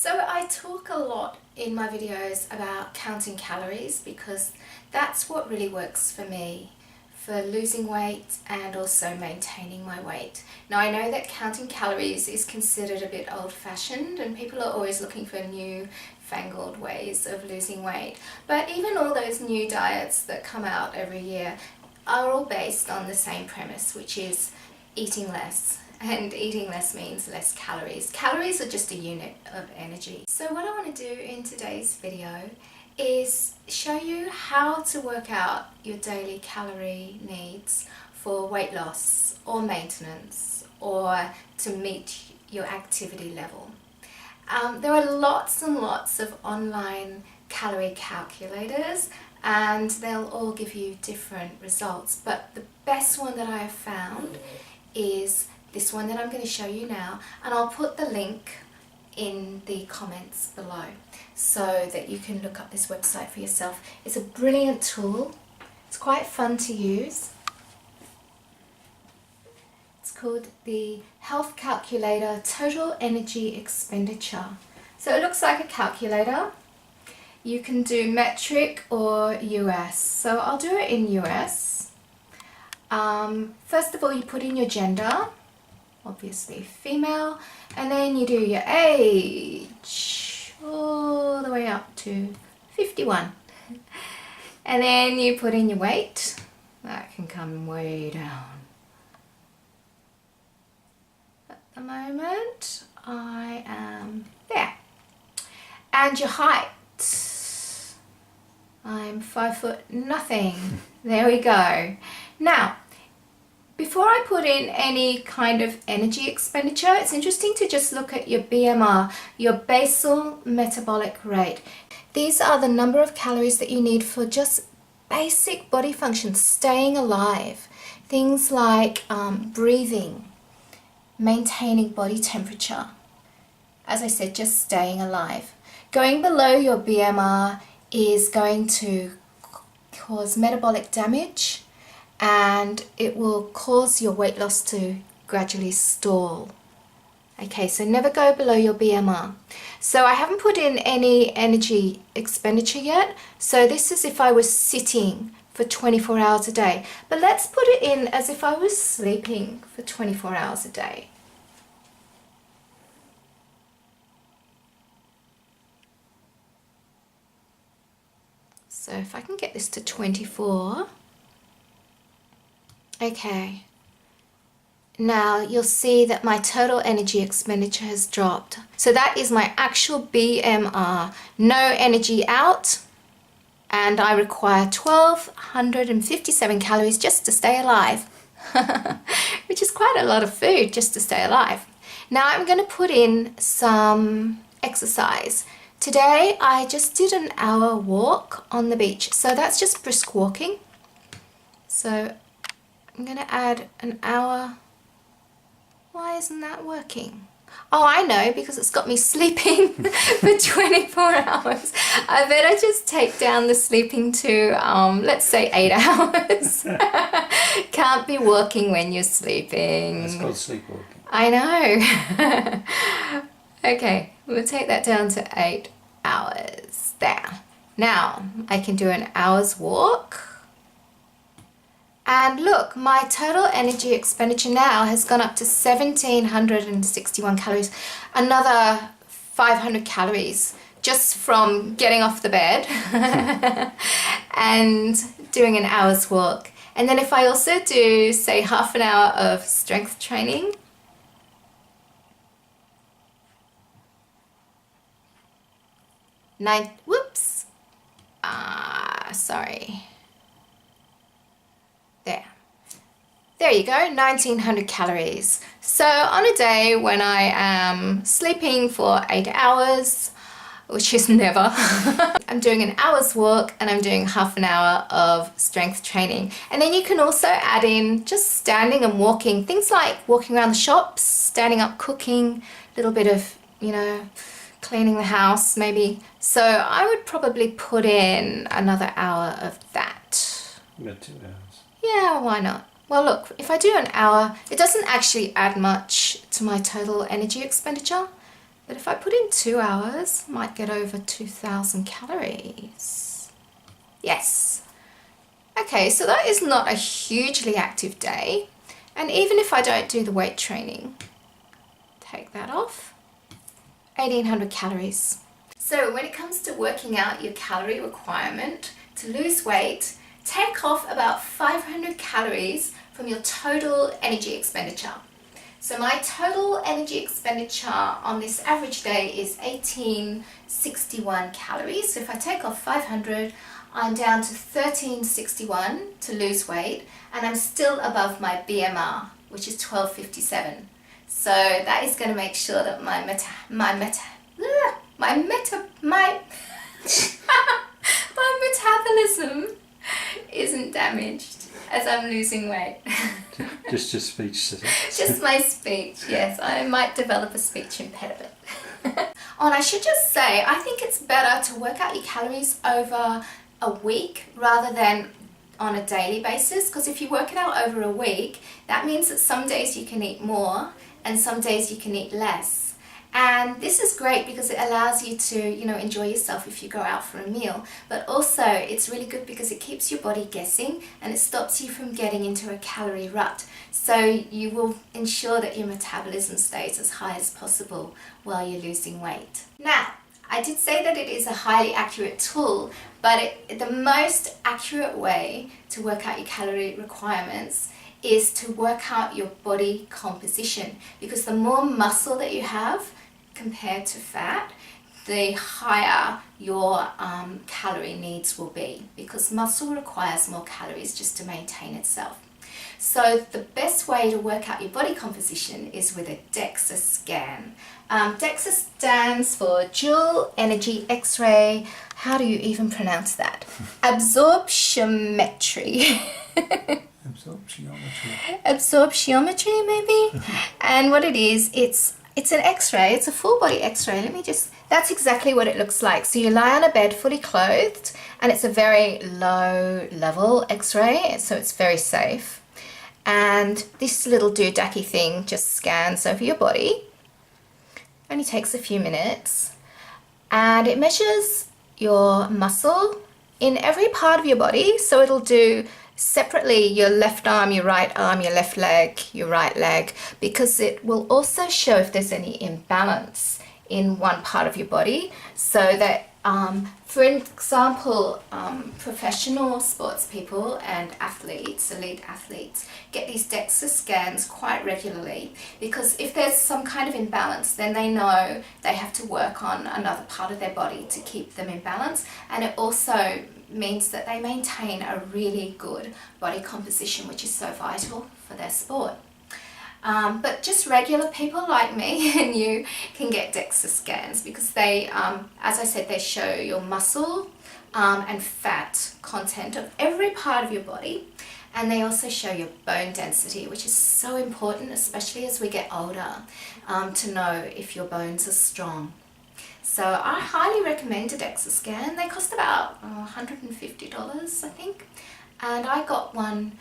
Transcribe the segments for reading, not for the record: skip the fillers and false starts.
So I talk a lot in my videos about counting calories because that's what really works for me for losing weight and also maintaining my weight. Now I know that counting calories is considered a bit old-fashioned and people are always looking for new fangled ways of losing weight, but even all those new diets that come out every year are all based on the same premise, which is eating less. And eating less means less calories. Calories are just a unit of energy. So what I want to do in today's video is show you how to work out your daily calorie needs for weight loss or maintenance or to meet your activity level. There are lots and lots of online calorie calculators and they'll all give you different results, but the best one that I have found is this one that I'm going to show you now, and I'll put the link in the comments below so that you can look up this website for yourself. It's a brilliant tool. It's quite fun to use. It's called the Health Calculator Total Energy Expenditure. So it looks like a calculator. You can do metric or US. So I'll do it in US. First of all, you put in your gender, obviously female, and then you do your age all the way up to 51. And then you put in your weight. That can come way down. At the moment, I am there. And your height. I'm 5 foot nothing. There we go. Now, before I put in any kind of energy expenditure, it's interesting to just look at your BMR, your basal metabolic rate. These are the number of calories that you need for just basic body functions, staying alive. Things like breathing, maintaining body temperature. As I said, just staying alive. Going below your BMR is going to cause metabolic damage, and it will cause your weight loss to gradually stall. Okay, so never go below your BMR. So I haven't put in any energy expenditure yet. So this is if I was sitting for 24 hours a day. But let's put it in as if I was sleeping for 24 hours a day. So if I can get this to 24. Okay, now you'll see that my total energy expenditure has dropped. So that is my actual BMR, no energy out, and I require 1,257 calories just to stay alive, which is quite a lot of food just to stay alive. Now I'm going to put in some exercise. Today I just did an hour walk on the beach, so that's just brisk walking. So I'm going to add an hour. Why isn't that working? Oh, I know, because it's got me sleeping for 24 hours. I better just take down the sleeping to, let's say 8 hours. Can't be walking when you're sleeping. It's called sleepwalking. I know. Okay, we'll take that down to 8 hours. There. Now, I can do an hour's walk. And look, my total energy expenditure now has gone up to 1,761 calories. Another 500 calories just from getting off the bed and doing an hour's walk. And then if I also do, say, half an hour of strength training, sorry. There you go, 1,900 calories. So on a day when I am sleeping for 8 hours, which is never, I'm doing an hour's walk and I'm doing half an hour of strength training. And then you can also add in just standing and walking, things like walking around the shops, standing up cooking, a little bit of, you know, cleaning the house maybe. So I would probably put in another hour of that. About 2 hours. Yeah, why not? Well, look, if I do an hour, it doesn't actually add much to my total energy expenditure. But if I put in 2 hours, I might get over 2,000 calories. Yes. Okay, so that is not a hugely active day. And even if I don't do the weight training, take that off, 1,800 calories. So when it comes to working out your calorie requirement to lose weight, take off about 500 calories from your total energy expenditure. So my total energy expenditure on this average day is 1,861 calories. So if I take off 500, I'm down to 1,361 to lose weight, and I'm still above my BMR, which is 1257. So that is going to make sure that my metabolism isn't damaged as I'm losing weight. Just your speech. Just my speech, yes. I might develop a speech impediment. Oh, and I should just say, I think it's better to work out your calories over a week rather than on a daily basis, because if you work it out over a week, that means that some days you can eat more and some days you can eat less. And this is great because it allows you to, enjoy yourself if you go out for a meal. But also it's really good because it keeps your body guessing and it stops you from getting into a calorie rut. So you will ensure that your metabolism stays as high as possible while you're losing weight. Now, I did say that it is a highly accurate tool, but the most accurate way to work out your calorie requirements is to work out your body composition, because the more muscle that you have compared to fat, the higher your calorie needs will be, because muscle requires more calories just to maintain itself. So the best way to work out your body composition is with a DEXA scan. DEXA stands for Dual Energy X-ray. How do you even pronounce that? Absorptiometry. Absorptiometry, maybe? And what it is, it's an X-ray. It's a full body X-ray. That's exactly what it looks like. So you lie on a bed fully clothed, and it's a very low level X-ray, so it's very safe. And this little doodacky thing just scans over your body. Only takes a few minutes, and it measures your muscle in every part of your body. So it'll do separately your left arm, your right arm, your left leg, your right leg, because it will also show if there's any imbalance in one part of your body, so that for example, professional sports people and athletes, elite athletes, get these DEXA scans quite regularly, because if there's some kind of imbalance, then they know they have to work on another part of their body to keep them in balance. And it also means that they maintain a really good body composition, which is so vital for their sport. But just regular people like me and you can get DEXA scans, because they, as I said, they show your muscle and fat content of every part of your body, and they also show your bone density, which is so important, especially as we get older, to know if your bones are strong. So I highly recommend a DEXA scan. They cost about $150, I think, and I got one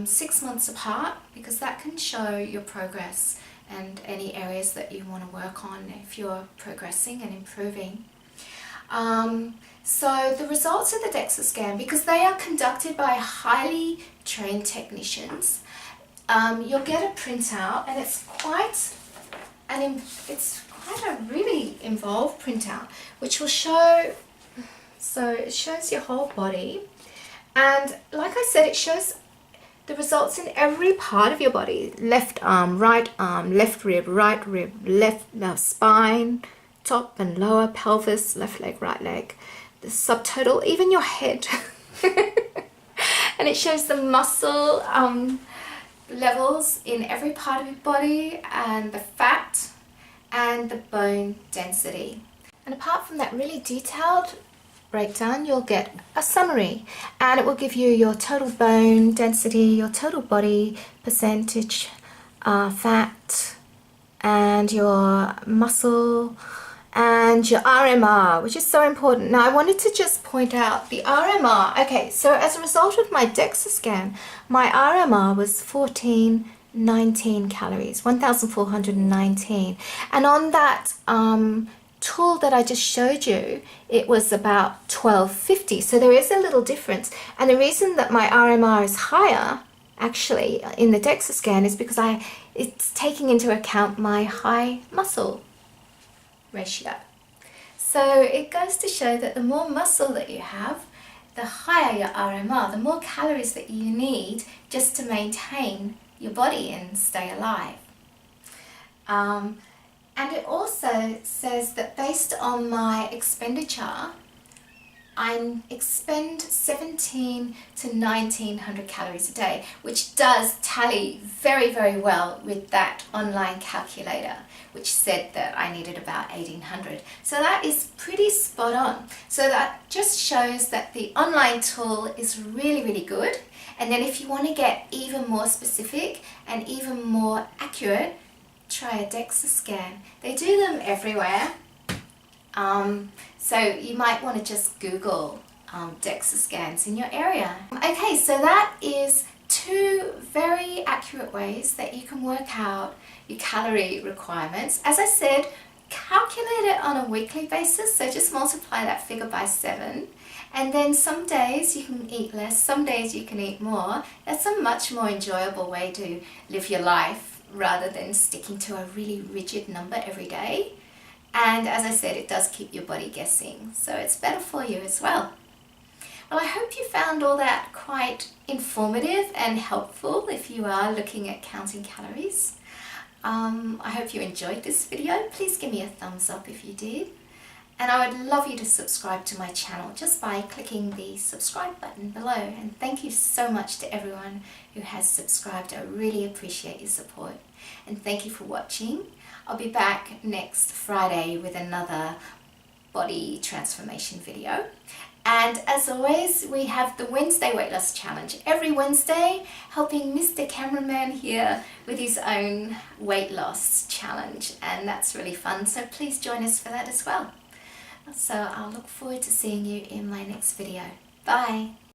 6 months apart, because that can show your progress and any areas that you want to work on if you're progressing and improving. So the results of the DEXA scan, because they are conducted by highly trained technicians, you'll get a printout, and it's quite a really involved printout, which will show, so it shows your whole body, and like I said, it shows the results in every part of your body: left arm, left rib, left spine, top and lower pelvis, left leg, right leg, the subtotal, even your head. And it shows the muscle levels in every part of your body, and the fat and the bone density. And apart from that really detailed breakdown, you'll get a summary, and it will give you your total bone density, your total body percentage, fat, and your muscle, and your RMR, which is so important. Now I wanted to just point out the RMR. Okay, so as a result of my DEXA scan, my RMR was 14 19 calories, 1,419. And on that tool that I just showed you, it was about 1250. So there is a little difference. And the reason that my RMR is higher actually in the DEXA scan is because it's taking into account my high muscle ratio. So it goes to show that the more muscle that you have, the higher your RMR, the more calories that you need just to maintain your body and stay alive. And it also says that based on my expenditure, I expend 17 to 1900 calories a day, which does tally very, very well with that online calculator, which said that I needed about 1800. So that is pretty spot on. So that just shows that the online tool is really, really good. And then if you want to get even more specific and even more accurate, try a DEXA scan. They do them everywhere. So you might want to just Google DEXA scans in your area. Okay, so that is 2 very accurate ways that you can work out your calorie requirements. As I said, calculate it on a weekly basis, so just multiply that figure by 7. And then some days you can eat less, some days you can eat more. That's a much more enjoyable way to live your life rather than sticking to a really rigid number every day. And as I said, it does keep your body guessing, so it's better for you as well. Well, I hope you found all that quite informative and helpful if you are looking at counting calories. I hope you enjoyed this video. Please give me a thumbs up if you did. And I would love you to subscribe to my channel just by clicking the subscribe button below. And thank you so much to everyone who has subscribed. I really appreciate your support. And thank you for watching. I'll be back next Friday with another body transformation video. And as always, we have the Wednesday Weight Loss Challenge. Every Wednesday, helping Mr. Cameraman here with his own weight loss challenge. And that's really fun, so please join us for that as well. So I'll look forward to seeing you in my next video. Bye!